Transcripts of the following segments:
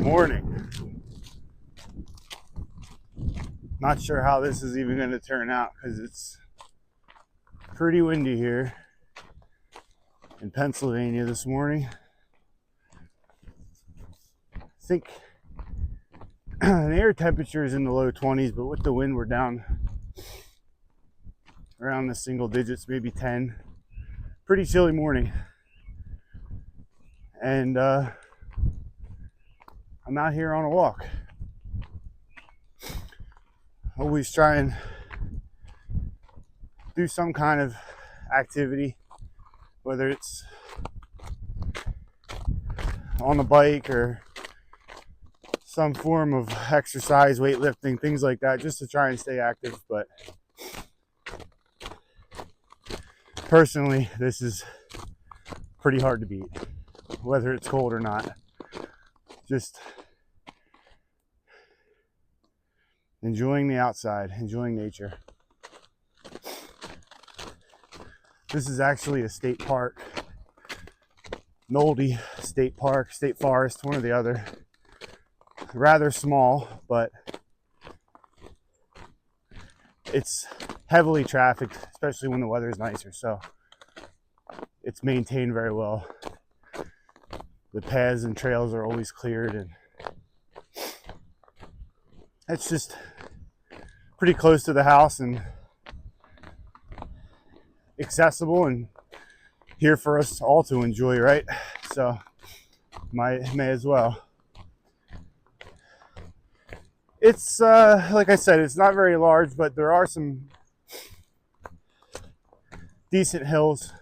morning. Not sure how this is even going to turn out because it's pretty windy here in Pennsylvania this morning. I think the air temperature is in the low 20s, but with the wind we're down around the single digits, maybe 10. Pretty chilly morning. And I'm out here on a walk. Always try and do some kind of activity, whether it's on the bike or some form of exercise, weightlifting, things like that, just to try and stay active. But personally, this is pretty hard to beat, whether it's cold or not. Just enjoying the outside, enjoying nature. This is actually a state park, Nolde State Park, State Forest, one or the other. Rather small, but it's heavily trafficked, especially when the weather is nicer. So it's maintained very well. The paths and trails are always cleared, and it's just pretty close to the house and accessible and here for us all to enjoy, right? So may as well. It's like I said, it's not very large, but there are some decent hills,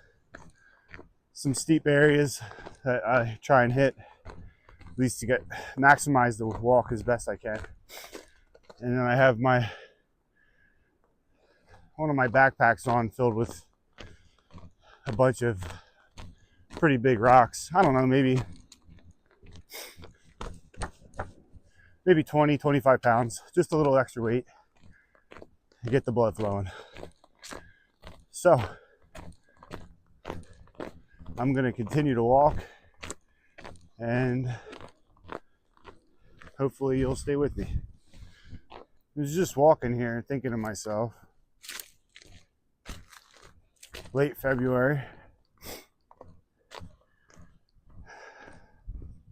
some steep areas that I try and hit, at least to maximize the walk as best I can. And then I have one of my backpacks on, filled with a bunch of pretty big rocks. I don't know, maybe 20, 25 pounds, just a little extra weight to get the blood flowing. So I'm gonna continue to walk, and hopefully you'll stay with me. I was just walking here thinking to myself, late February,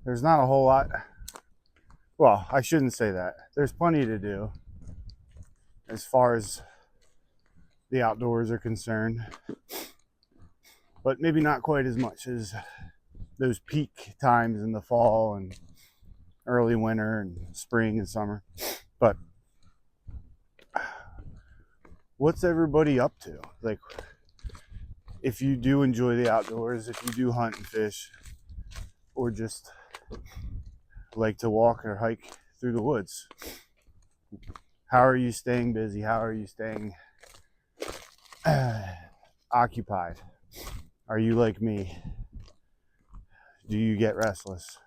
there's not a whole lot. Well, I shouldn't say that. There's plenty to do as far as the outdoors are concerned, but maybe not quite as much as those peak times in the fall and early winter and spring and summer. But what's everybody up to? Like, if you do enjoy the outdoors, if you do hunt and fish, or just like to walk or hike through the woods, how are you staying busy? How are you staying occupied? Are you like me? Do you get restless?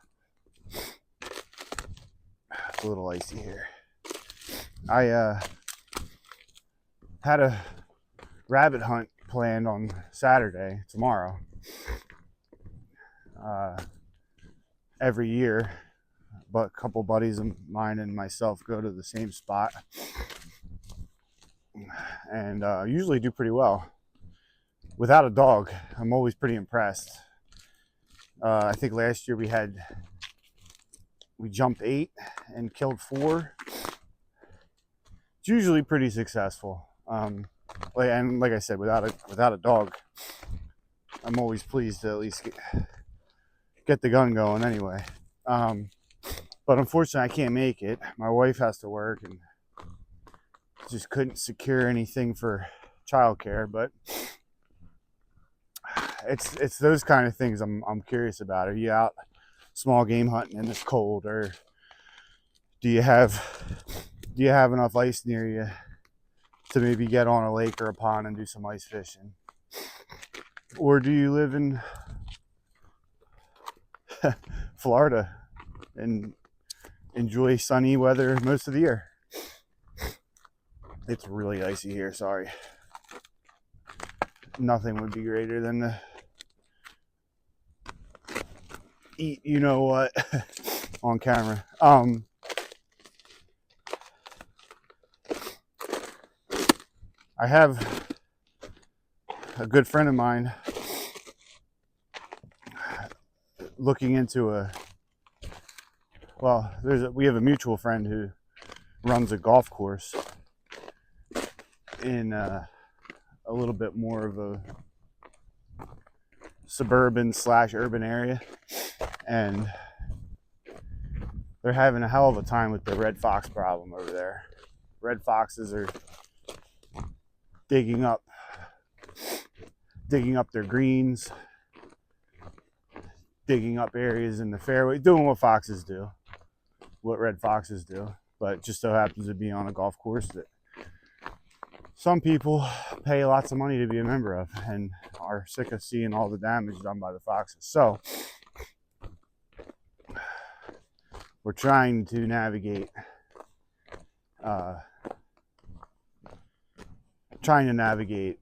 It's a little icy here. I had a rabbit hunt planned on Saturday, tomorrow. Every year, but a couple buddies of mine and myself go to the same spot, and usually do pretty well. Without a dog, I'm always pretty impressed. I think last year we jumped 8 and killed 4. It's usually pretty successful. And like I said, without a dog, I'm always pleased to at least get the gun going anyway. But unfortunately, I can't make it. My wife has to work, and just couldn't secure anything for childcare. But it's those kind of things I'm curious about. Are you out small game hunting in this cold, or do you have enough ice near you to maybe get on a lake or a pond and do some ice fishing? Or do you live in Florida and enjoy sunny weather most of the year? It's really icy here, sorry. Nothing would be greater than to eat you know what on camera. I have a good friend of mine looking into we have a mutual friend who runs a golf course in a little bit more of a suburban / urban area, and they're having a hell of a time with the red fox problem over there. Red foxes are digging up their greens, digging up areas in the fairway, doing what foxes do, what red foxes do, but it just so happens to be on a golf course that some people pay lots of money to be a member of and are sick of seeing all the damage done by the foxes. So we're trying to navigate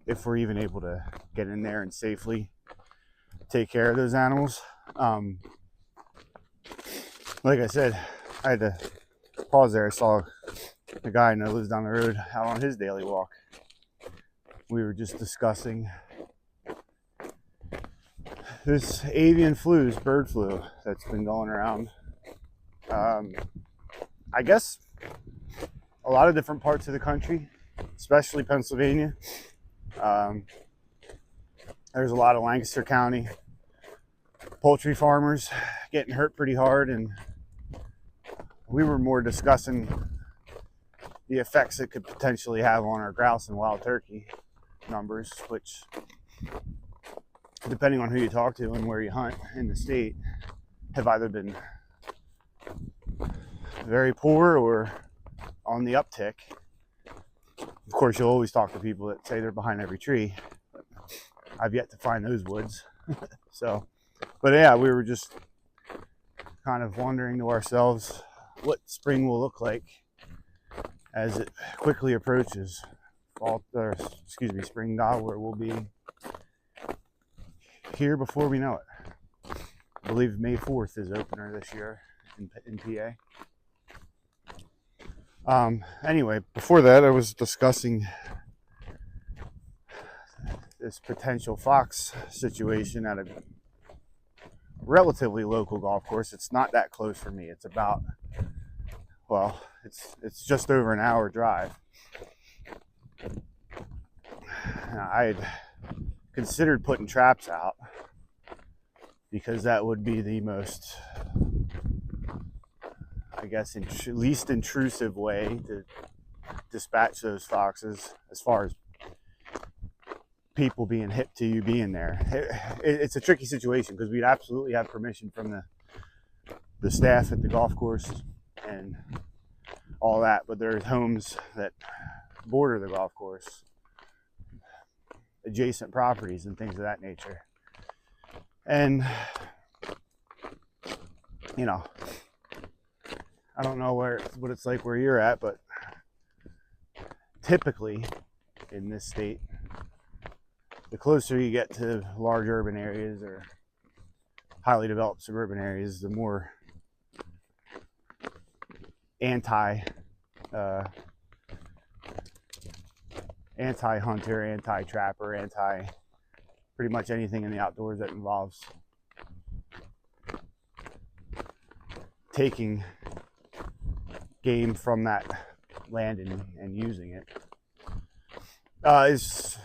if we're even able to get in there and safely take care of those animals. Like I said, I had to pause there. I saw the guy I know lives down the road out on his daily walk. We were just discussing this avian flu, this bird flu that's been going around. I guess a lot of different parts of the country, especially Pennsylvania. There's a lot of Lancaster County poultry farmers getting hurt pretty hard, and we were more discussing the effects it could potentially have on our grouse and wild turkey numbers, which, depending on who you talk to and where you hunt in the state, have either been very poor or on the uptick. Of course, you'll always talk to people that say they're behind every tree. I've yet to find those woods. So, but yeah, we were just kind of wondering to ourselves what spring will look like as it quickly approaches. Spring Dollar will be here before we know it. I believe May 4th is opener this year in PA. Anyway, before that, I was discussing this potential fox situation at a relatively local golf course. It's not that close for me. It's about, it's just over an hour drive. I had considered putting traps out because that would be the most, I guess, least intrusive way to dispatch those foxes as far as people being hip to you being there. It's a tricky situation because we'd absolutely have permission from the staff at the golf course and all that, but there's homes that border the golf course, adjacent properties and things of that nature. And, you know, I don't know what it's like where you're at, but typically in this state, the closer you get to large urban areas or highly developed suburban areas, the more anti-hunter, anti-trapper, pretty much anything in the outdoors that involves taking game from that land and using it is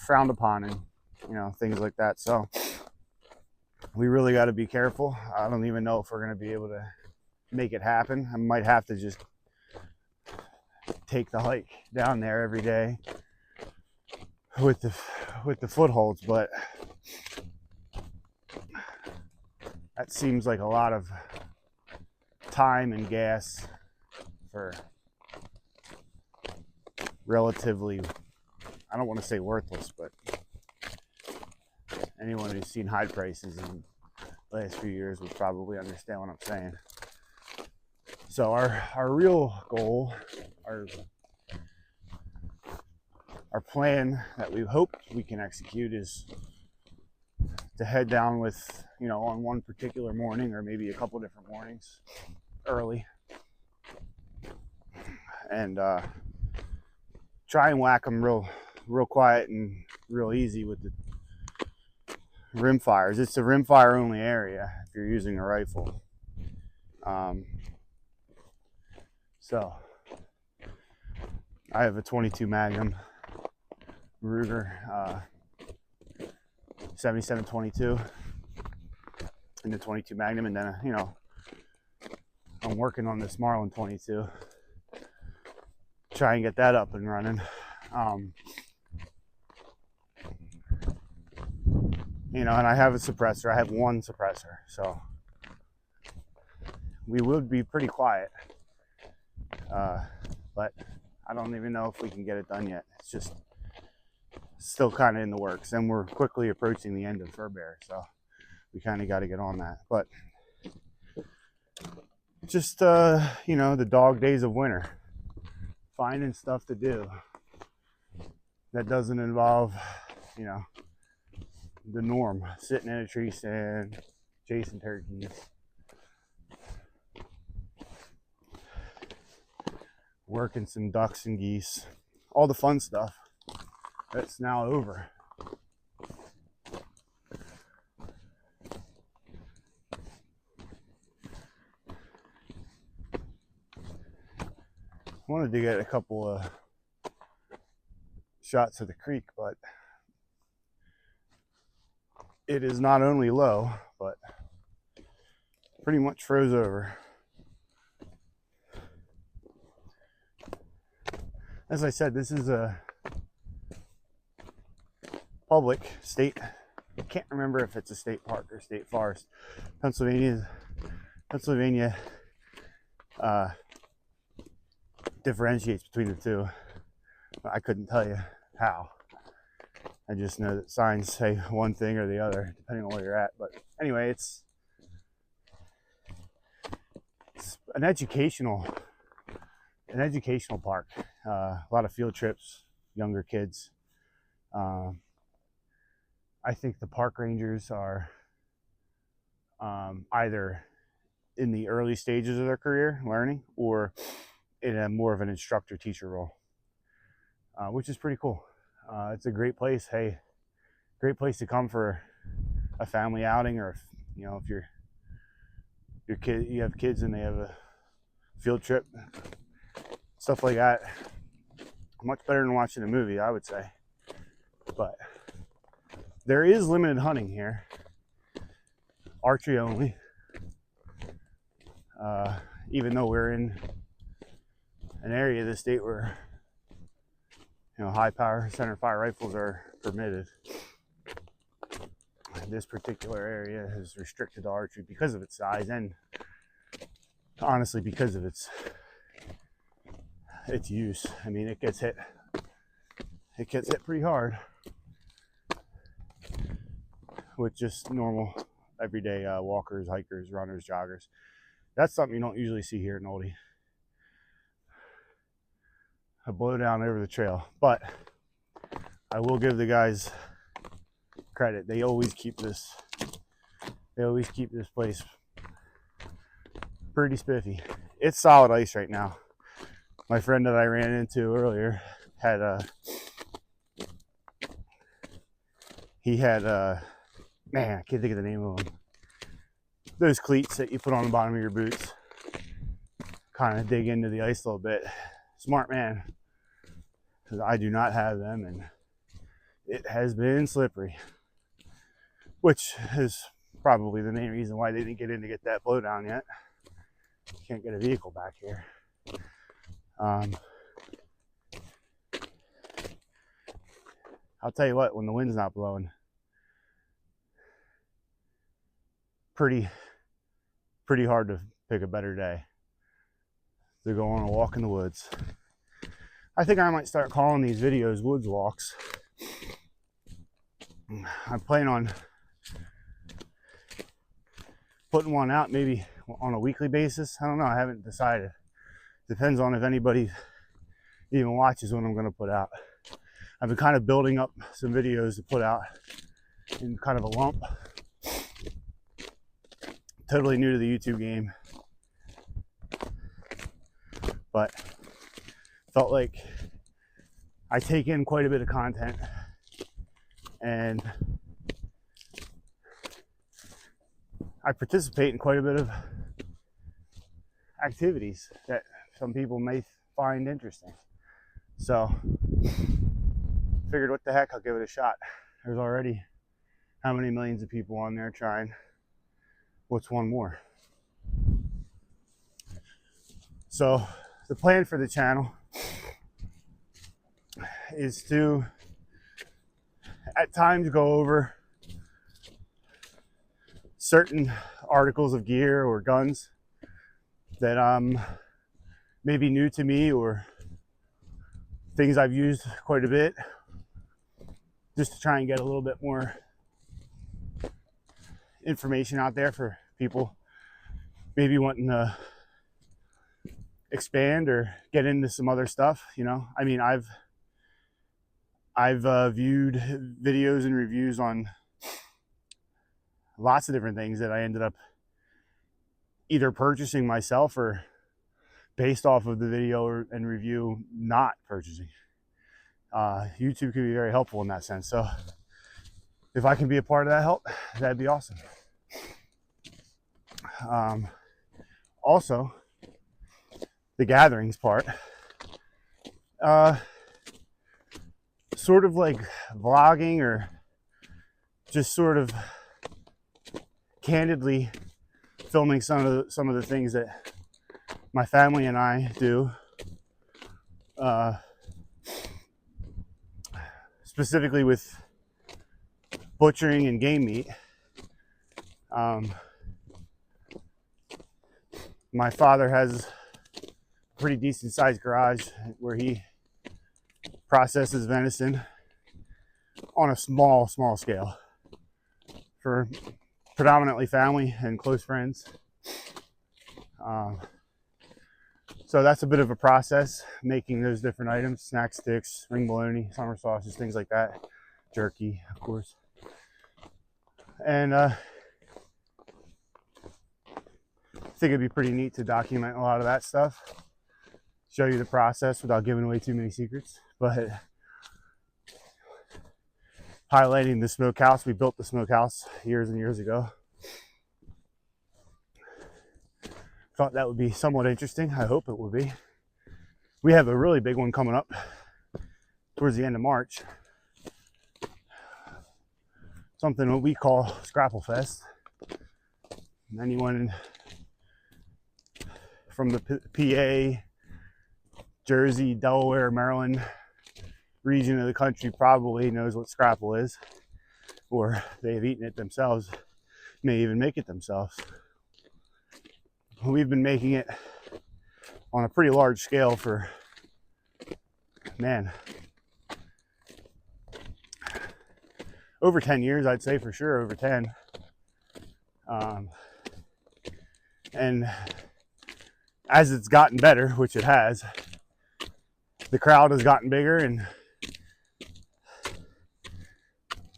frowned upon, and things like that. So we really got to be careful. I don't even know if we're going to be able to make it happen. I might have to just take the hike down there every day with the footholds, but that seems like a lot of time and gas for relatively, I don't want to say worthless, but anyone who's seen hide prices in the last few years would probably understand what I'm saying. So our real goal, our plan that we hope we can execute is to head down with, on one particular morning, or maybe a couple different mornings early, and try and whack them real quiet and real easy with the rim fires. It's a rim fire only area if you're using a rifle. So I have a 22 Magnum Ruger 7722 in the 22 Magnum, and then I'm working on this Marlin 22. Try and get that up and running. And I have a suppressor. I have one suppressor, so we would be pretty quiet. But I don't even know if we can get it done yet. It's just still kind of in the works, and we're quickly approaching the end of fur bear, so we kind of got to get on that. But just the dog days of winter, finding stuff to do that doesn't involve the norm, sitting in a tree stand chasing turkeys, working some ducks and geese, all the fun stuff that's now over. Wanted to get a couple of shots of the creek, but it is not only low, but pretty much froze over. As I said, this is a public state. I can't remember if it's a state park or state forest. Pennsylvania differentiates between the two. I couldn't tell you how. I just know that signs say one thing or the other, depending on where you're at. But anyway, it's an educational park. A lot of field trips, younger kids. I think the park rangers are either in the early stages of their career, learning, or in a more of an instructor-teacher role, which is pretty cool. It's a great place. Hey, great place to come for a family outing, or if you have kids and they have a field trip, stuff like that. Much better than watching a movie, I would say. But there is limited hunting here, archery only. Even though we're in an area of the state where high power center fire rifles are permitted, this particular area is restricted to archery because of its size, and honestly because of its use. I mean, it gets hit pretty hard with just normal everyday walkers, hikers, runners, joggers. That's something you don't usually see here in Nolde. A blowdown over the trail, but I will give the guys credit. They always keep this place pretty spiffy. It's solid ice right now. My friend that I ran into earlier had man, I can't think of the name of them. Those cleats that you put on the bottom of your boots, kind of dig into the ice a little bit. Smart man, because I do not have them, and it has been slippery, which is probably the main reason why they didn't get in to get that blowdown yet. Can't get a vehicle back here. I'll tell you what, when the wind's not blowing, pretty hard to pick a better day to go on a walk in the woods. I think I might start calling these videos woods walks. I plan on putting one out maybe on a weekly basis. I don't know, I haven't decided. Depends on if anybody even watches what I'm going to put out. I've been kind of building up some videos to put out in kind of a lump. Totally new to the YouTube game, but felt like I take in quite a bit of content, and I participate in quite a bit of activities that some people may find interesting. So figured, what the heck, I'll give it a shot. There's already how many millions of people on there trying. What's one more? So the plan for the channel is to at times go over certain articles of gear or guns that may be new to me, or things I've used quite a bit, just to try and get a little bit more information out there for people maybe wanting to expand or get into some other stuff. You know, I mean, I've viewed videos and reviews on lots of different things that I ended up either purchasing myself or based off of the video and review not purchasing. YouTube can be very helpful in that sense. So if I can be a part of that help, that'd be awesome. Also, the gatherings part, sort of like vlogging, or just sort of candidly filming some of the things that my family and I do, specifically with butchering and game meat. My father has a pretty decent sized garage where he processes venison on a small scale for predominantly family and close friends. So that's a bit of a process, making those different items: snack sticks, ring bologna, summer sausage, things like that, jerky, of course. And I think it'd be pretty neat to document a lot of that stuff, show you the process without giving away too many secrets, but highlighting the smokehouse. We built the smokehouse years and years ago. Thought that would be somewhat interesting. I hope it will be. We have a really big one coming up towards the end of March. Something what we call Scrapple Fest. And anyone from the PA, Jersey, Delaware, Maryland region of the country probably knows what Scrapple is, or they've eaten it themselves, may even make it themselves. We've been making it on a pretty large scale for, man, over 10 years, I'd say, for sure, over 10. And as it's gotten better, which it has, the crowd has gotten bigger and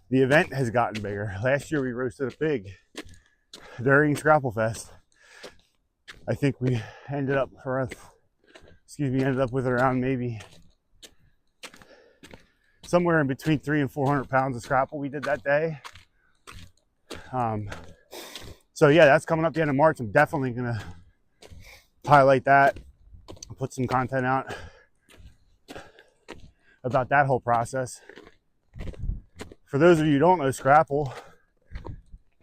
the event has gotten bigger. Last year we roasted a pig during Scrapple Fest. I think we ended up with around maybe somewhere in between 300 and 400 pounds of scrapple we did that day. So yeah, that's coming up the end of March. I'm definitely gonna highlight that, put some content out about that whole process. For those of you who don't know, scrapple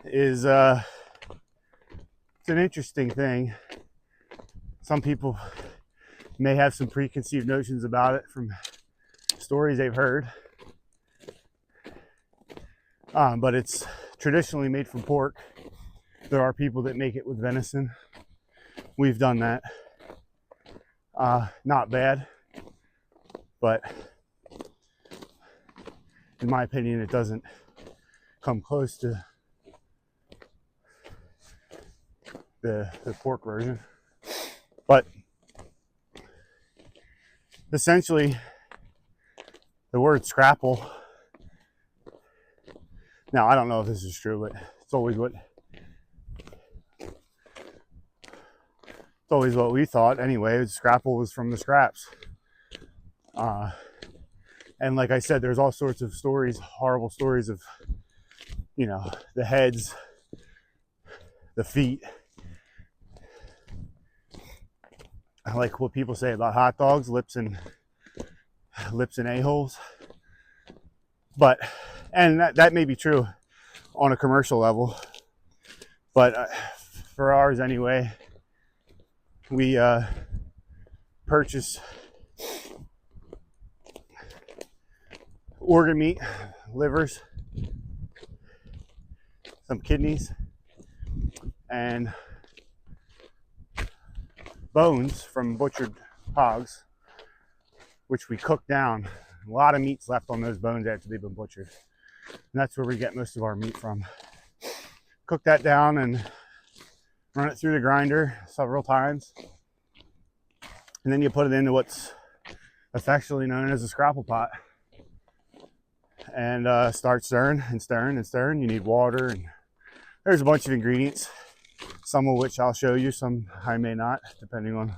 is it's an interesting thing. Some people may have some preconceived notions about it from stories they've heard, but it's traditionally made from pork. There are people that make it with venison. We've done that. Not bad, but in my opinion, it doesn't come close to the pork version. But essentially, the word scrapple, Now, I don't know if this is true, but it's always what we thought anyway. Scrapple was from the scraps. And like I said, there's all sorts of stories, horrible stories of, you know, the heads, the feet. I like what people say about hot dogs, lips and a-holes. But, and that may be true on a commercial level, but for ours anyway, we purchase organ meat, livers, some kidneys, and bones from butchered hogs, which we cook down. A lot of meat's left on those bones after they've been butchered. And that's where we get most of our meat from. Cook that down and run it through the grinder several times. And then you put it into what's affectionately known as a scrapple pot. And start stirring and stirring and stirring. You need water, and there's a bunch of ingredients, some of which I'll show you, some I may not, depending on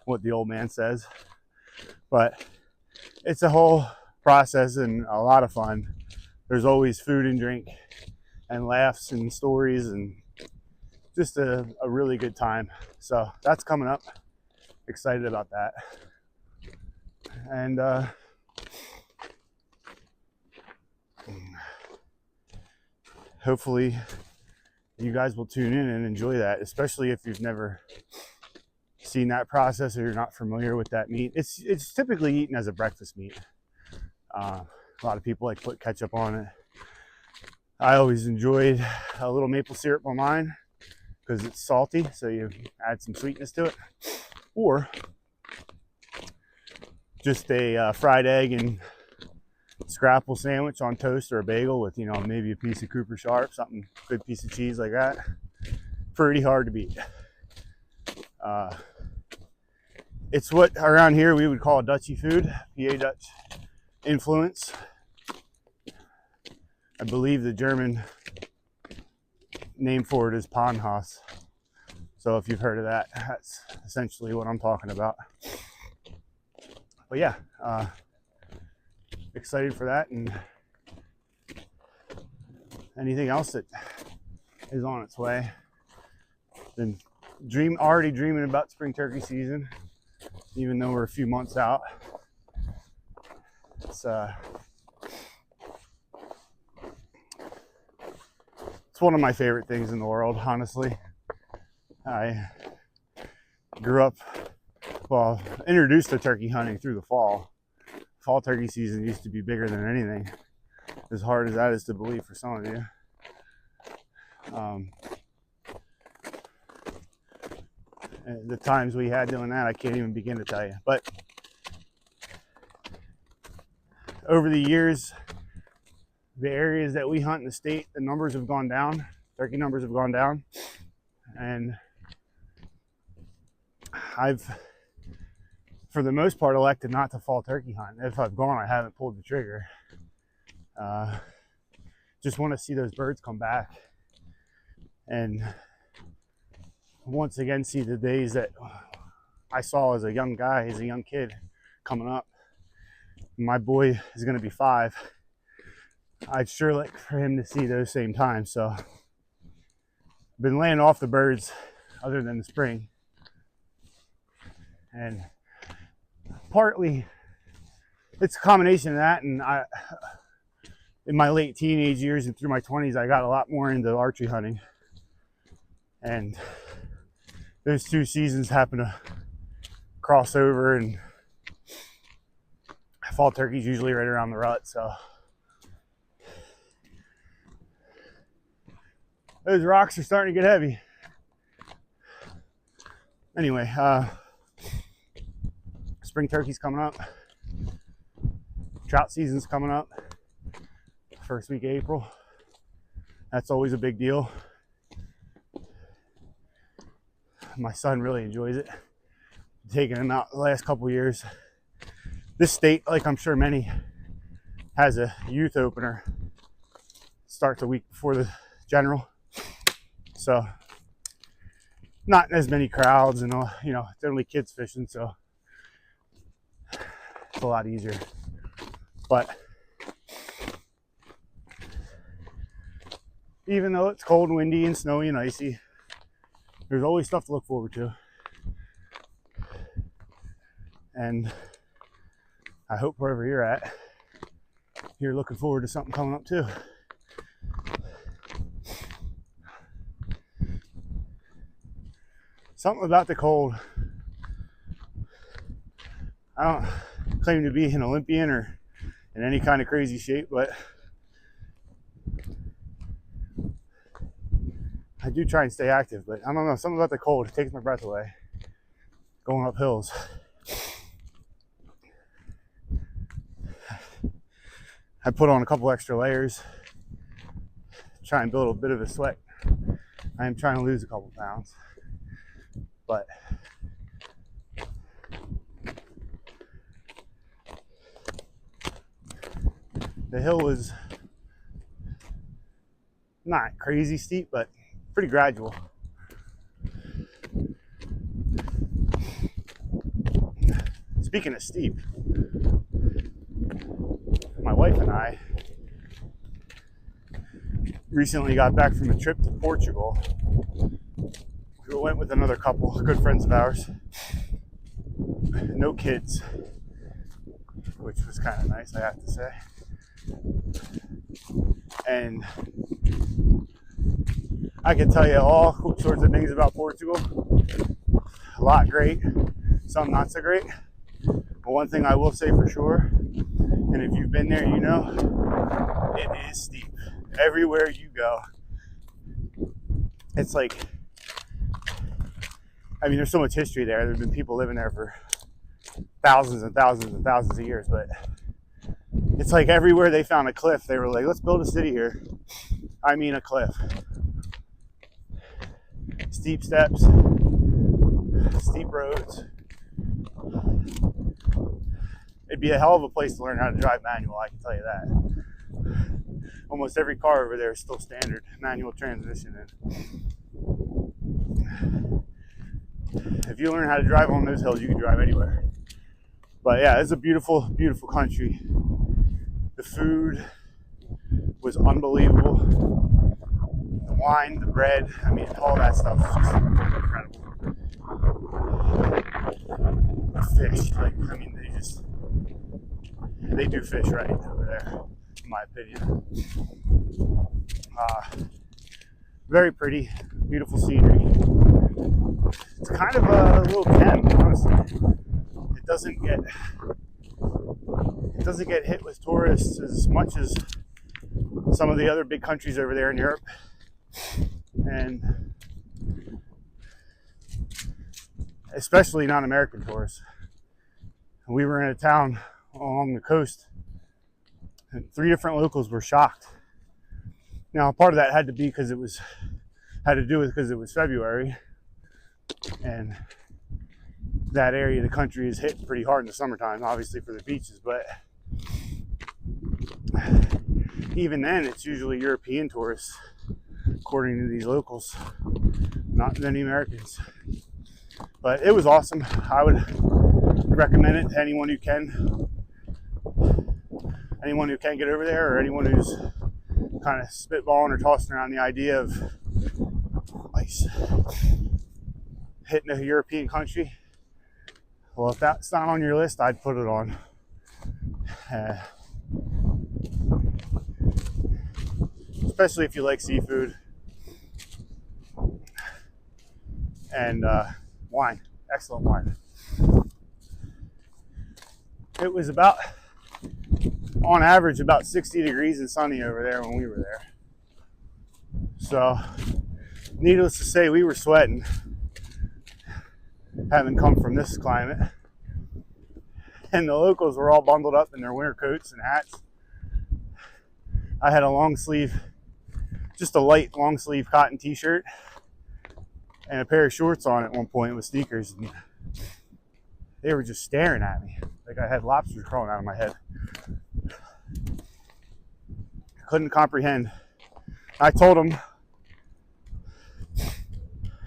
what the old man says. But it's a whole process and a lot of fun. There's always food and drink and laughs and stories and just a really good time. So that's coming up. Excited about that. And hopefully you guys will tune in and enjoy that, especially if you've never seen that process or you're not familiar with that meat. It's typically eaten as a breakfast meat. A lot of people like put ketchup on it. I always enjoyed a little maple syrup on mine because it's salty, so you add some sweetness to it. Or just a fried egg and scrapple sandwich on toast or a bagel with, you know, maybe a piece of Cooper Sharp, something, good piece of cheese like that. Pretty hard to beat. It's what around here we would call a Dutchy food, PA Dutch influence. I believe the German name for it is Panhaus. So if you've heard of that, that's essentially what I'm talking about. But yeah, excited for that, and anything else that is on its way. Been already dreaming about spring turkey season, even though we're a few months out. It's one of my favorite things in the world, honestly. I grew up, well, introduced to turkey hunting through the fall. Fall turkey season used to be bigger than anything, as hard as that is to believe for some of you. The times we had doing that, I can't even begin to tell you. But over the years, the areas that we hunt in the state, the numbers have gone down. Turkey numbers have gone down. And I've, for the most part, elected not to fall turkey hunt. If I've gone, I haven't pulled the trigger. Just want to see those birds come back. And once again, see the days that I saw as a young guy, as a young kid coming up. My boy is going to be 5. I'd sure like for him to see those same times. So I've been laying off the birds other than the spring. And partly it's a combination of that, and in my late teenage years and through my 20s, I got a lot more into archery hunting. And those two seasons happen to cross over, and fall turkey's usually right around the rut, so those rocks are starting to get heavy. Anyway, spring turkey's coming up. Trout season's coming up. First week of April. That's always a big deal. My son really enjoys it. Taking him out the last couple years. This state, like I'm sure many, has a youth opener. starts a week before the general, so not as many crowds, and you know, it's only kids fishing, so it's a lot easier. But even though it's cold and windy and snowy and icy, there's always stuff to look forward to. And I hope wherever you're at, you're looking forward to something coming up too. Something about the cold. I don't claim to be an Olympian or in any kind of crazy shape, but I do try and stay active. But I don't know, something about the cold, it takes my breath away going up hills. I put on a couple extra layers, try and build a bit of a sweat. I am trying to lose a couple pounds, but the hill was not crazy steep, but pretty gradual. Speaking of steep, my wife and I recently got back from a trip to Portugal. We went with another couple, good friends of ours. No kids, which was kind of nice, I have to say. And I can tell you all sorts of things about Portugal. A lot great, some not so great. But one thing I will say for sure, and if you've been there, you know, it is steep. Everywhere you go, it's like, I mean, there's so much history there. There've been people living there for thousands and thousands and thousands of years, but it's like everywhere they found a cliff, they were like, let's build a city here. I mean, a cliff. Steep steps, steep roads. It'd be a hell of a place to learn how to drive manual, I can tell you that. Almost every car over there is still standard manual transmission. And if you learn how to drive on those hills, you can drive anywhere. But yeah, it's a beautiful, beautiful country. The food was unbelievable. The wine, the bread, I mean, all that stuff is just incredible. The fish, like, I mean, they do fish right over there, in my opinion. Very pretty, beautiful scenery. It's kind of a little gem, honestly. It doesn't get hit with tourists as much as some of the other big countries over there in Europe. And especially non-American tourists. We were in a town along the coast, and 3 different locals were shocked. Now, part of that had to do with because it was February, and that area of the country is hit pretty hard in the summertime, obviously for the beaches. But even then, it's usually European tourists, according to these locals, not many Americans. But it was awesome. I would recommend it to anyone who can. Anyone who can get over there, or anyone who's kind of spitballing or tossing around the idea of ice hitting a European country. Well, if that's not on your list, I'd put it on. Especially if you like seafood and wine, excellent wine. It was on average, about 60 degrees and sunny over there when we were there. So, needless to say, we were sweating, having come from this climate. And the locals were all bundled up in their winter coats and hats. I had just a light long sleeve cotton t-shirt and a pair of shorts on at one point with sneakers. And they were just staring at me like I had lobsters crawling out of my head. Couldn't comprehend I told him,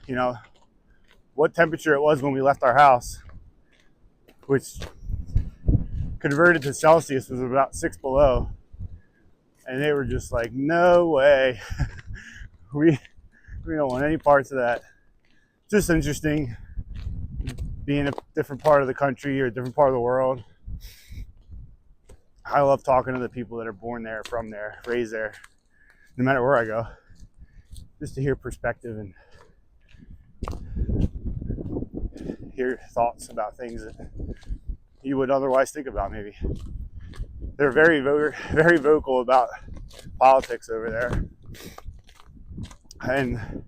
you know, what temperature it was when we left our house, which converted to Celsius was about 6 below. And they were just like, no way. we don't want any parts of that. Just interesting being a different part of the country or a different part of the world. I love talking to the people that are born there, from there, raised there, no matter where I go, just to hear perspective and hear thoughts about things that you would otherwise think about. Maybe they're very vocal about politics over there, and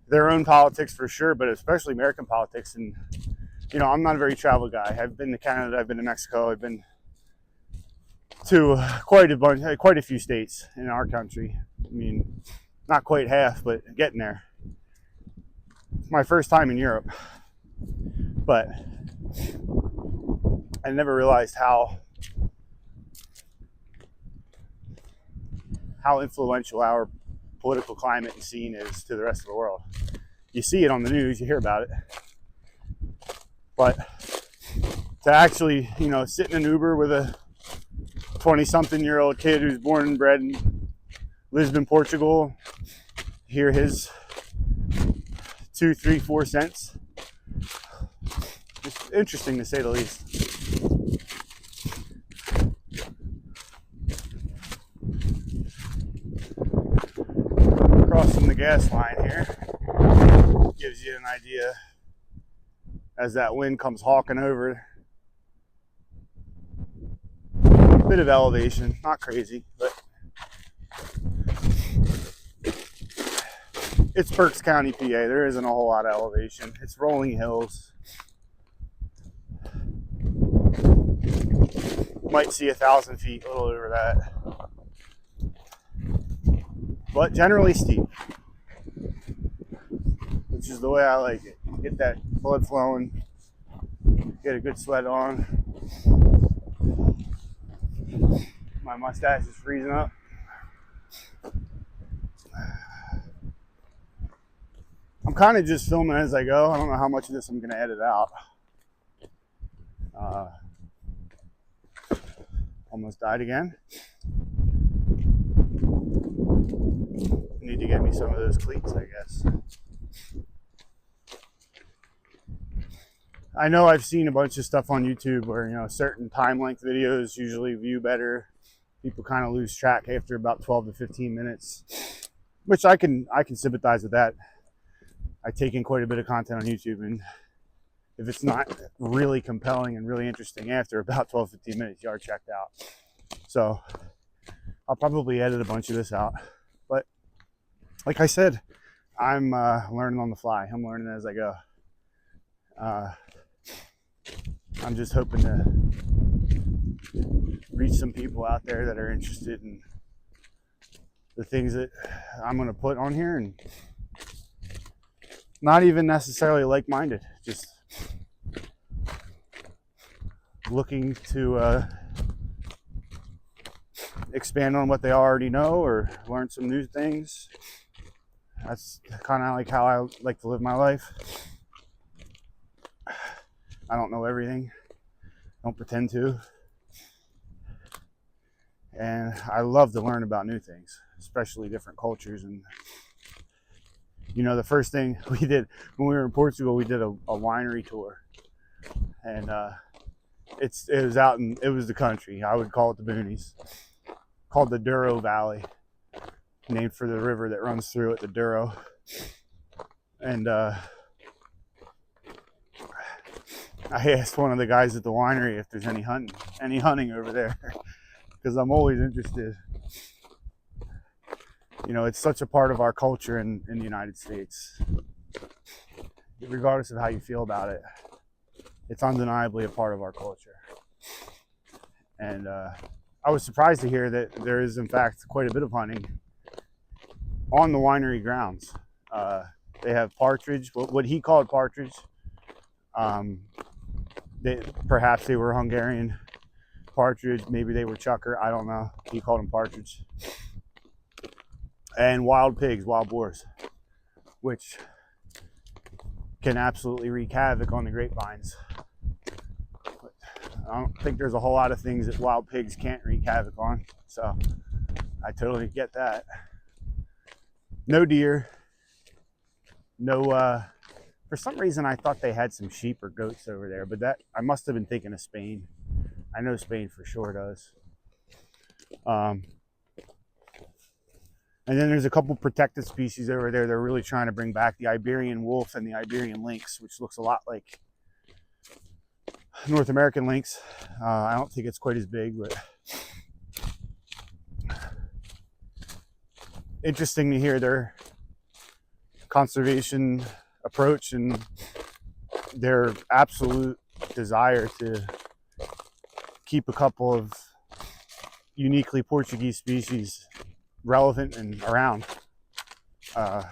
their own politics for sure, but especially American politics. And you know, I'm not a very travel guy. I've been to Canada, I've been to Mexico, I've been to quite a few states in our country. I mean, not quite half, but getting there. It's my first time in Europe, but I never realized how influential our political climate and scene is to the rest of the world. You see it on the news, you hear about it, but to actually, you know, sit in an Uber with a 20-something-year-old kid who's born and bred in Lisbon, Portugal, hear his 2, 3, 4 cents. It's interesting to say the least. Crossing the gas line here gives you an idea as that wind comes hawking over. Bit of elevation, not crazy, but it's Berks County, PA. There isn't a whole lot of elevation. It's rolling hills. Might see 1,000 feet, a little over that, but generally steep, which is the way I like it. Get that blood flowing, get a good sweat on. My mustache is freezing up. I'm kind of just filming as I go. I don't know how much of this I'm going to edit out. Almost died again. Need to get me some of those cleats, I guess. I know I've seen a bunch of stuff on YouTube where, you know, certain time length videos usually view better. People kind of lose track after about 12 to 15 minutes, which I can sympathize with that. I take in quite a bit of content on YouTube, and if it's not really compelling and really interesting after about 12, 15 minutes, you are checked out. So I'll probably edit a bunch of this out. But like I said, I'm learning on the fly. I'm learning as I go. I'm just hoping to reach some people out there that are interested in the things that I'm going to put on here, and not even necessarily like-minded, just looking to expand on what they already know or learn some new things. That's kind of like how I like to live my life. I don't know everything. Don't pretend to. And I love to learn about new things, especially different cultures. And you know, the first thing we did when we were in Portugal, we did a winery tour, and it was the country. I would call it the boonies, called the Douro Valley, named for the river that runs through it, the Douro. And I asked one of the guys at the winery if there's any hunting over there, because I'm always interested. You know, it's such a part of our culture in the United States. Regardless of how you feel about it, it's undeniably a part of our culture. And I was surprised to hear that there is, in fact, quite a bit of hunting on the winery grounds. They have partridge, what he called partridge. Perhaps they were Hungarian partridge, maybe they were chucker, I don't know. He called them partridge. and wild pigs, wild boars, which can absolutely wreak havoc on the grapevines. But I don't think there's a whole lot of things that wild pigs can't wreak havoc on, so I totally get that. No deer, no, for some reason I thought they had some sheep or goats over there, but that I must have been thinking of Spain. I know Spain for sure does. And then there's a couple protected species over there. They're really trying to bring back the Iberian wolf and the Iberian lynx, which looks a lot like North American lynx. I don't think it's quite as big, but interesting to hear their conservation approach and their absolute desire to keep a couple of uniquely Portuguese species relevant and around. I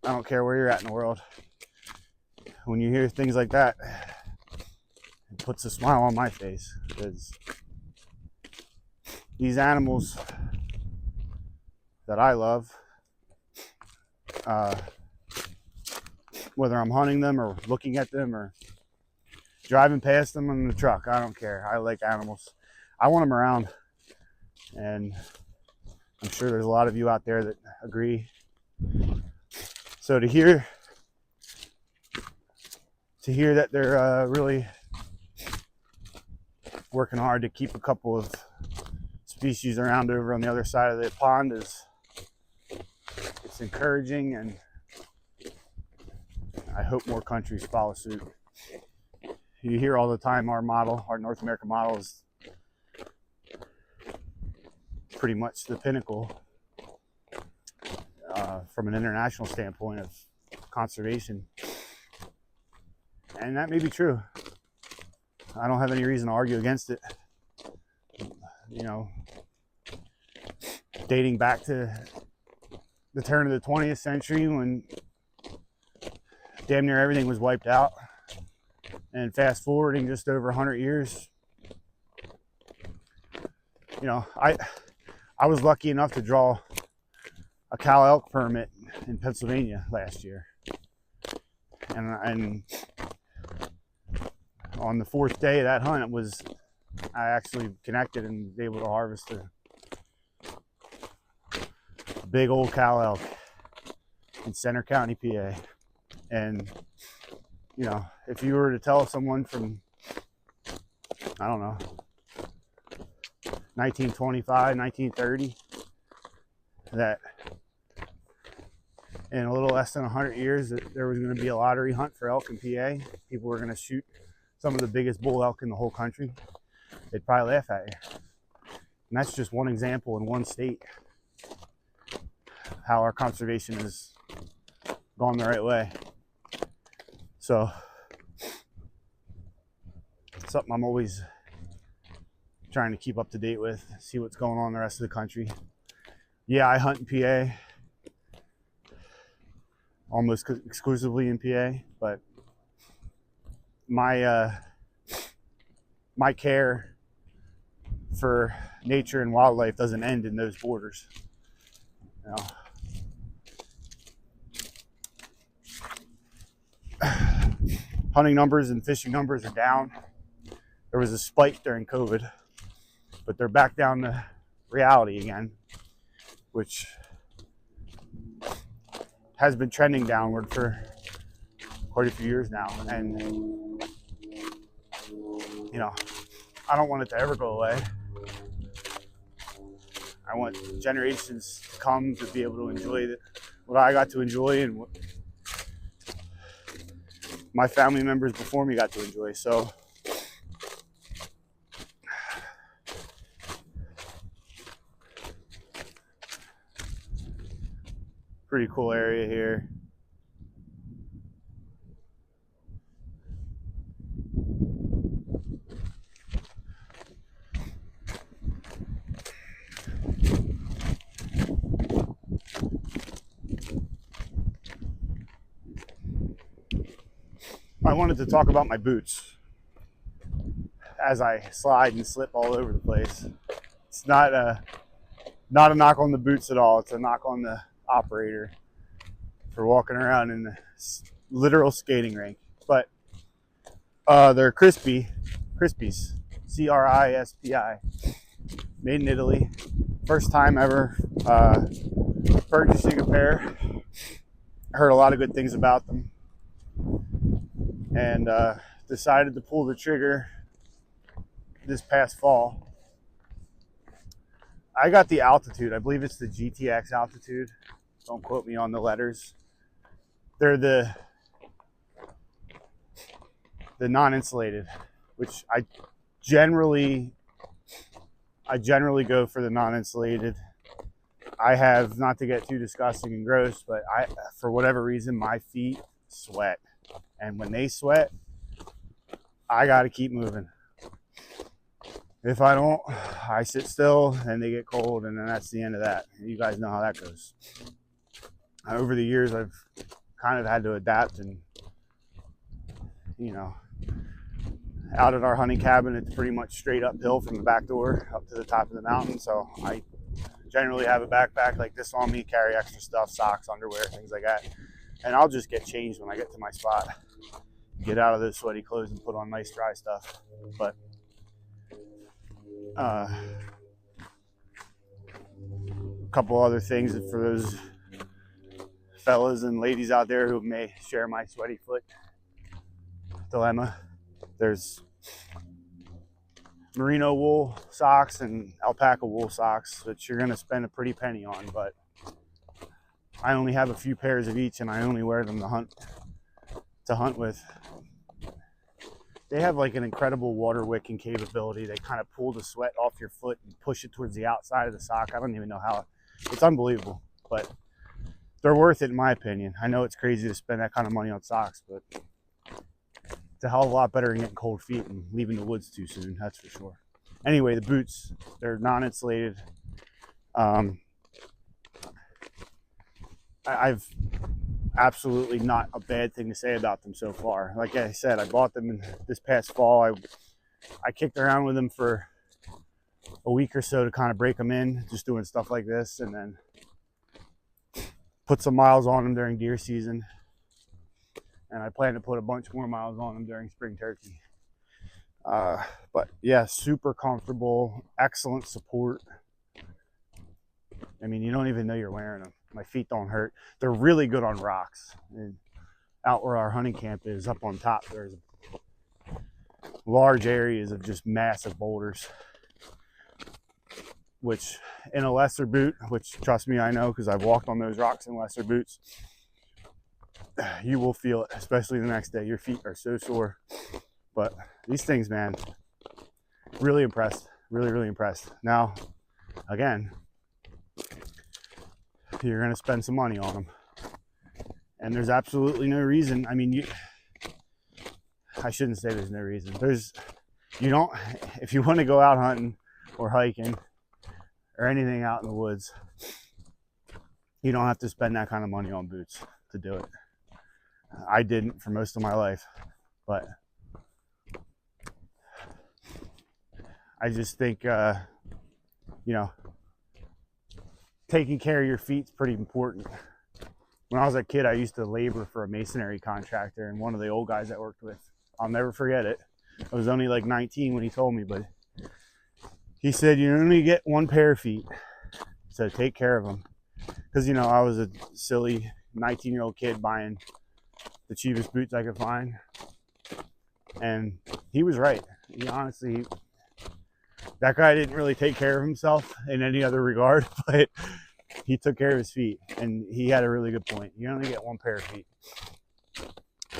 don't care where you're at in the world. When you hear things like that, it puts a smile on my face, because these animals that I love, whether I'm hunting them or looking at them or driving past them in the truck, I don't care. I like animals. I want them around, and I'm sure there's a lot of you out there that agree. So to hear that they're really working hard to keep a couple of species around over on the other side of the pond it's encouraging, and I hope more countries follow suit. You hear all the time our North American model is pretty much the pinnacle from an international standpoint of conservation. And that may be true. I don't have any reason to argue against it. You know, dating back to the turn of the 20th century when damn near everything was wiped out, and fast forwarding just over 100 years, you know, I was lucky enough to draw a cow elk permit in Pennsylvania last year, and on the fourth day of that hunt, I actually connected and was able to harvest a big old cow elk in Center County, PA. And you know, if you were to tell someone from, I don't know, 1925, 1930, that in a little less than 100 years that there was going to be a lottery hunt for elk in PA, people were going to shoot some of the biggest bull elk in the whole country, they'd probably laugh at you. And that's just one example in one state, how our conservation has gone the right way. So, something I'm always trying to keep up to date with, see what's going on in the rest of the country. Yeah, I hunt in PA, almost exclusively in PA, but my care for nature and wildlife doesn't end in those borders. You know, hunting numbers and fishing numbers are down. There was a spike during COVID, but they're back down to reality again, which has been trending downward for quite a few years now. And, you know, I don't want it to ever go away. I want generations to come to be able to enjoy what I got to enjoy and what my family members before me got to enjoy. So pretty cool area here. I wanted to talk about my boots as I slide and slip all over the place. It's not Not a knock on the boots at all. It's a knock on the operator for walking around in the literal skating rink. But they're crispies, CRISPI, made in Italy. First time ever purchasing a pair. Heard a lot of good things about them, and decided to pull the trigger this past fall. I got the Altitude. I believe it's the GTX Altitude. Don't quote me on the letters. They're the non-insulated, which I generally go for the non-insulated. I have, not to get too disgusting and gross, but for whatever reason, my feet sweat. And when they sweat, I got to keep moving. If I don't, I sit still and they get cold, and then that's the end of that. You guys know how that goes. Over the years, I've kind of had to adapt, and, you know, out at our hunting cabin, it's pretty much straight uphill from the back door up to the top of the mountain. So I generally have a backpack like this on me, carry extra stuff, socks, underwear, things like that. And I'll just get changed when I get to my spot. Get out of those sweaty clothes and put on nice dry stuff. But a couple other things for those fellas and ladies out there who may share my sweaty foot dilemma. There's merino wool socks and alpaca wool socks, which you're going to spend a pretty penny on, but I only have a few pairs of each, and I only wear them to hunt with. They have like an incredible water wicking capability. They kind of pull the sweat off your foot and push it towards the outside of the sock. I don't even know how. It's unbelievable, but they're worth it in my opinion. I know it's crazy to spend that kind of money on socks, but it's a hell of a lot better than getting cold feet and leaving the woods too soon, that's for sure. Anyway, the boots, they're non-insulated. I've absolutely not a bad thing to say about them so far. Like I said, I bought them this past fall. I kicked around with them for a week or so to kind of break them in, just doing stuff like this, and then put some miles on them during deer season. And I plan to put a bunch more miles on them during spring turkey. But yeah, super comfortable, excellent support. I mean, you don't even know you're wearing them. My feet don't hurt. They're really good on rocks. And out where our hunting camp is, up on top, there's large areas of just massive boulders, which in a lesser boot, which trust me, I know because I've walked on those rocks in lesser boots, you will feel it, especially the next day. Your feet are so sore. But these things, man, really impressed. Really, really impressed. Now, again, you're going to spend some money on them. And there's absolutely no reason. I mean, I shouldn't say there's no reason. If you want to go out hunting or hiking or anything out in the woods, you don't have to spend that kind of money on boots to do it. I didn't for most of my life, but I just think, taking care of your feet is pretty important. When I was a kid, I used to labor for a masonry contractor, and one of the old guys I worked with, I'll never forget it. I was only like 19 when he told me, but he said, you only get one pair of feet, so take care of them. Because, I was a silly 19-year-old kid buying the cheapest boots I could find. And he was right. That guy didn't really take care of himself in any other regard, but he took care of his feet, and he had a really good point. You only get one pair of feet,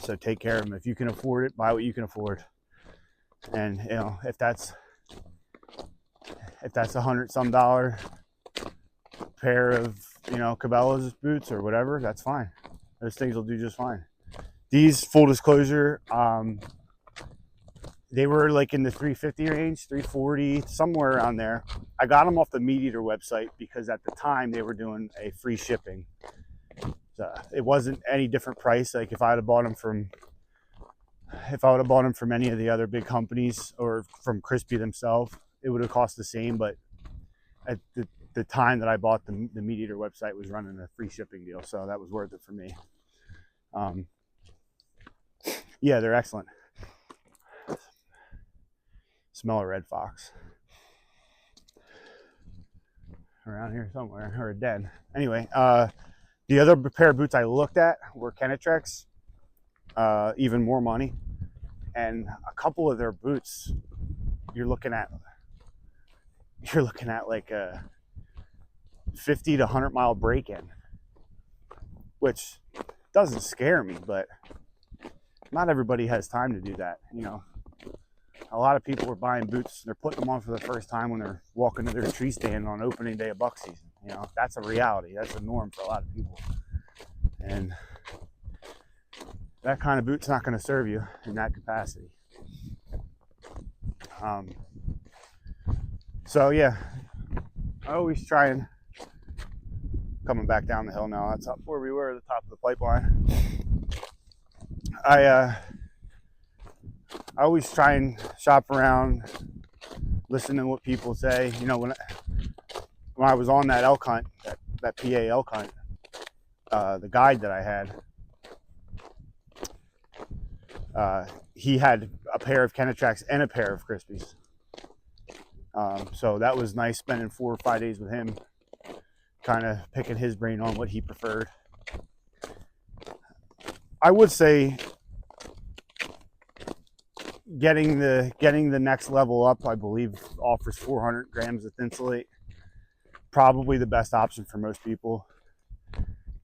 so take care of them. If you can afford it, buy what you can afford. And if that's $100-some pair of Cabela's boots or whatever, that's fine. Those things will do just fine. These, full disclosure, they were like in the $350 range, $340, somewhere around there. I got them off the Meat Eater website because at the time they were doing a free shipping. So it wasn't any different price. Like if I would have bought them from any of the other big companies or from Crispy themselves, it would have cost the same. But at the the time that I bought the Meat Eater website was running a free shipping deal, so that was worth it for me. Yeah, they're excellent. Smell a red fox around here somewhere, or a den. Anyway, the other pair of boots I looked at were Kenetrex, even more money, and a couple of their boots, you're looking at like a 50 to 100 mile break-in, which doesn't scare me, but not everybody has time to do that. You know, a lot of people are buying boots, they're putting them on for the first time when they're walking to their tree stand on opening day of buck season. You know, that's a reality. That's a norm for a lot of people. And that kind of boot's not going to serve you in that capacity. So yeah, I always try and, coming back down the hill now, that's up where we were at the top of the pipeline. I always try and shop around, listen to what people say. You know, when I was on that elk hunt, that PA elk hunt, the guide that I had, he had a pair of Kenetrex and a pair of Crispies. So that was nice spending 4 or 5 days with him, kind of picking his brain on what he preferred. I would say getting the next level up, I believe, offers 400 grams of Thinsulate. Probably the best option for most people,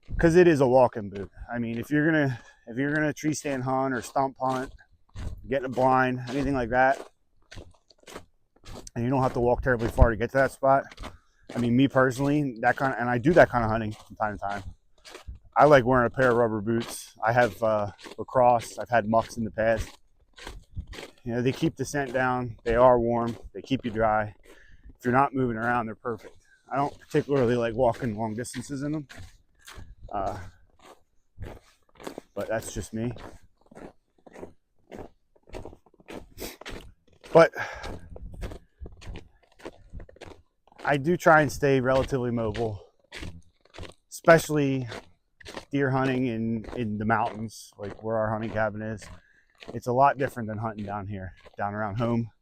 because it is a walking boot. I mean, if you're gonna tree stand hunt or stump hunt, get in a blind, anything like that, and you don't have to walk terribly far to get to that spot. I mean, me personally, and I do that kind of hunting from time to time. I like wearing a pair of rubber boots. I have lacrosse. I've had mucks in the past. You know, they keep the scent down. They are warm. They keep you dry. If you're not moving around, they're perfect. I don't particularly like walking long distances in them, but that's just me. But I do try and stay relatively mobile, especially deer hunting in the mountains, like where our hunting cabin is. It's a lot different than hunting down here, down around home.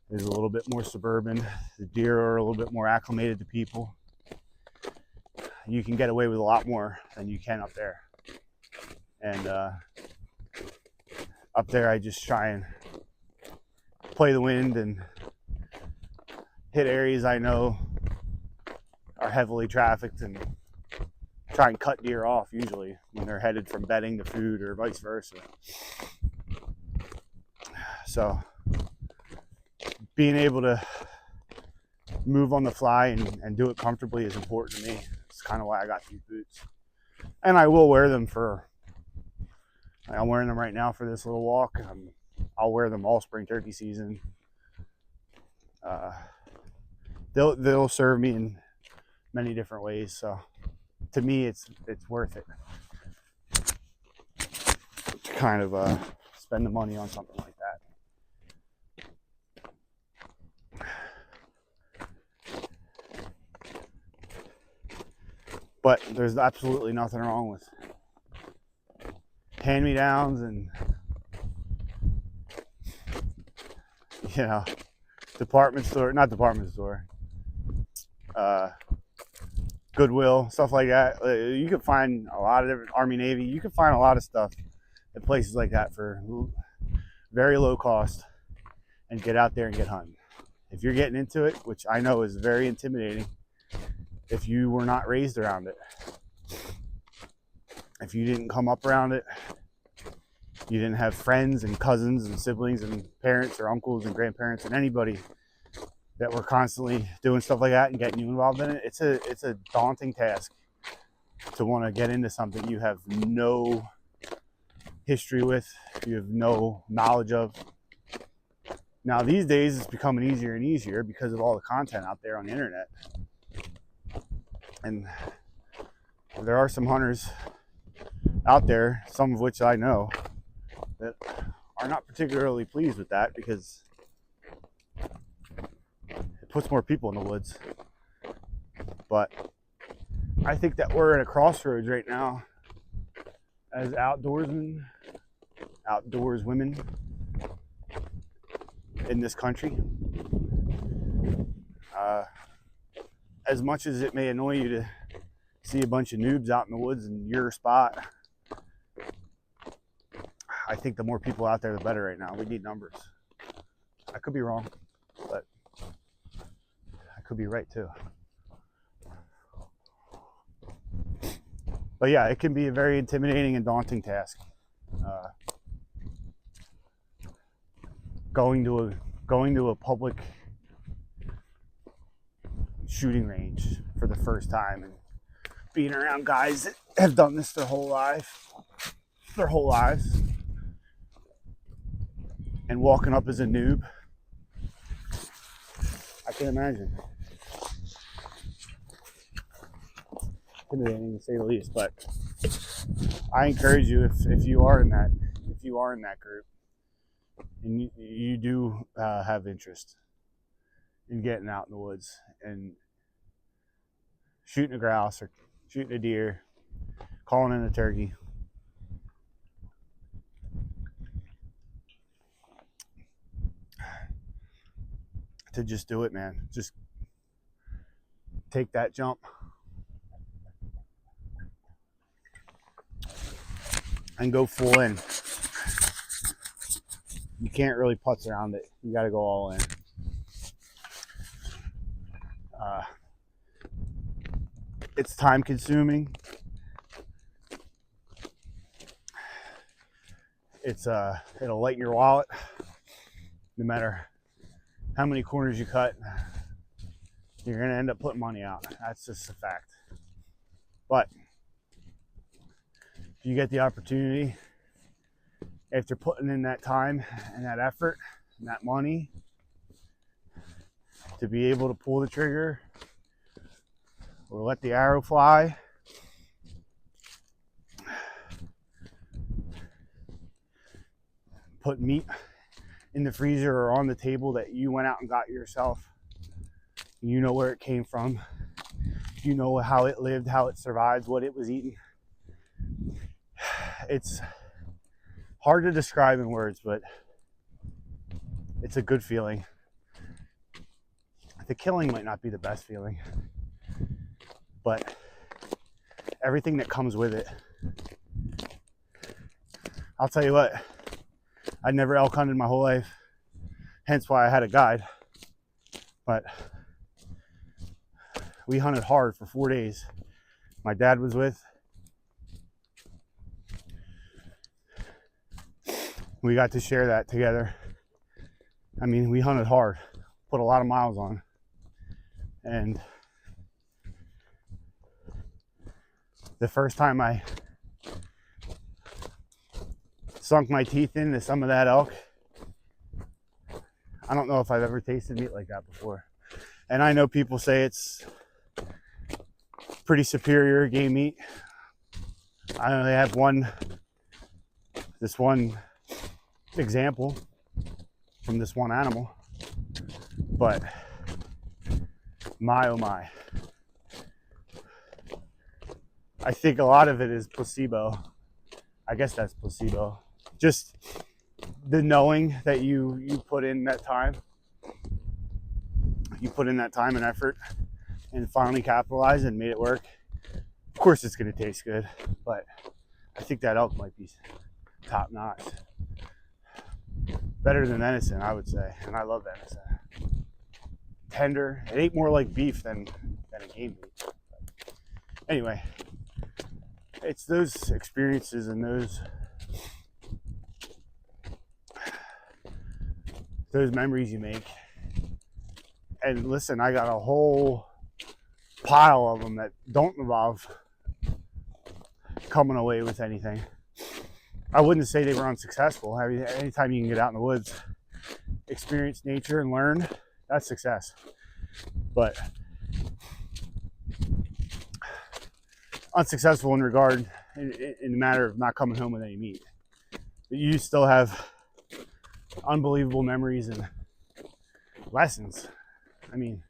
It's a little bit more suburban. The deer are a little bit more acclimated to people. You can get away with a lot more than you can up there. And up there, I just try and play the wind and hit areas I know are heavily trafficked and try and cut deer off usually when they're headed from bedding to food or vice versa. So being able to move on the fly and do it comfortably is important to me. It's kind of why I got these boots. And I will wear them I'm wearing them right now for this little walk. I'll wear them all spring turkey season. They'll serve me in many different ways. So to me, it's worth it to kind of spend the money on something like that. But there's absolutely nothing wrong with hand-me-downs and, you know, Goodwill, stuff like that. You can find a lot of different, Army, Navy, you can find a lot of stuff at places like that for very low cost and get out there and get hunting. If you're getting into it, which I know is very intimidating if you were not raised around it, if you didn't come up around it, you didn't have friends and cousins and siblings and parents or uncles and grandparents and anybody that were constantly doing stuff like that and getting you involved in it, it's a daunting task to want to get into something you have no history with, you have no knowledge of. Now these days it's becoming easier and easier because of all the content out there on the internet. And there are some hunters out there, some of which I know, that are not particularly pleased with that because it puts more people in the woods. But I think that we're at a crossroads right now as outdoorswomen in this country. As much as it may annoy you to see a bunch of noobs out in the woods in your spot, I think the more people out there, the better right now. We need numbers. I could be wrong, but I could be right too. But yeah, it can be a very intimidating and daunting task. Going to a public shooting range for the first time and being around guys that have done this their whole lives, and walking up as a noob. I can imagine. Intimidating to say the least, but I encourage you, if you are in that group and you do have interest in getting out in the woods and shooting a grouse or shooting a deer, calling in a turkey, to just do it, man. Just take that jump and go full in. You can't really putz around it. You got to go all in. It's time consuming. It'll lighten your wallet. No matter how many corners you cut, you're gonna end up putting money out. That's just a fact. But if you get the opportunity, after putting in that time and that effort and that money, to be able to pull the trigger or let the arrow fly, put meat in the freezer or on the table that you went out and got yourself, you know where it came from, you know how it lived, how it survived, what it was eating. It's hard to describe in words, but it's a good feeling. The killing might not be the best feeling, but everything that comes with it. I'll tell you what, I'd never elk hunted my whole life, hence why I had a guide. But we hunted hard for 4 days. My dad was with. We got to share that together. I mean, we hunted hard, put a lot of miles on. And the first time I sunk my teeth into some of that elk, I don't know if I've ever tasted meat like that before. And I know people say it's pretty superior game meat. I only have this one example from this one animal, but my oh my. I think a lot of it is placebo. I guess that's placebo. Just the knowing that you put in that time. You put in that time and effort and finally capitalized and made it work. Of course it's going to taste good, but I think that elk might be top notch. Better than venison, I would say, and I love venison. Tender. It ate more like beef than a game meat. But anyway, it's those experiences and those memories you make. And listen, I got a whole pile of them that don't involve coming away with anything. I wouldn't say they were unsuccessful. I mean, anytime you can get out in the woods, experience nature and learn, that's success. But unsuccessful in the matter of not coming home with any meat. But you still have unbelievable memories and lessons. I mean,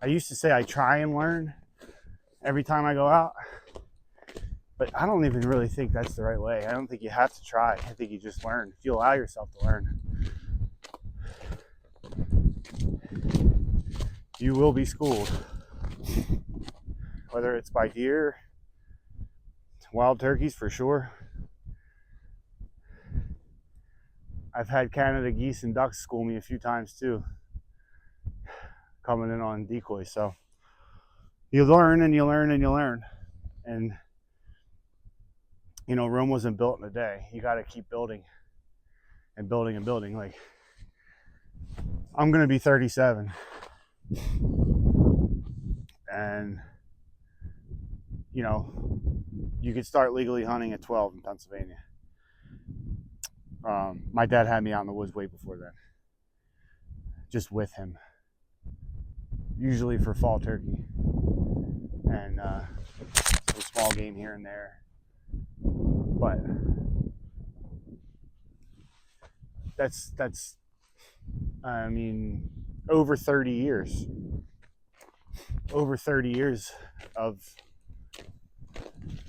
I used to say I try and learn every time I go out, but I don't even really think that's the right way. I don't think you have to try. I think you just learn. If you allow yourself to learn, you will be schooled. Whether it's by deer, wild turkeys for sure. I've had Canada geese and ducks school me a few times too, coming in on decoys. So you learn and you learn and you learn. And you know, Rome wasn't built in a day. You got to keep building and building and building. Like, I'm going to be 37. And, you know, you could start legally hunting at 12 in Pennsylvania. My dad had me out in the woods way before then, just with him, usually for fall turkey and some small game here and there. But that's I mean, over 30 years of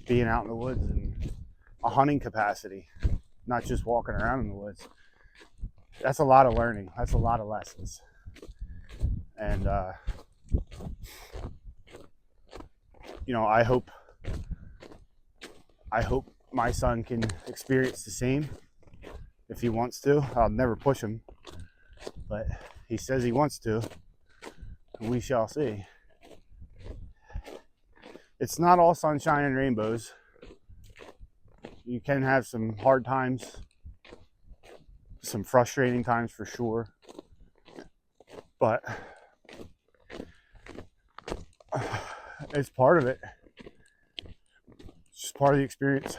being out in the woods in a hunting capacity, not just walking around in the woods. That's a lot of learning. That's a lot of lessons. And you know, I hope my son can experience the same if he wants to. I'll never push him, but he says he wants to, and we shall see. It's not all sunshine and rainbows. You can have some hard times, some frustrating times for sure, but it's part of it. It's just part of the experience.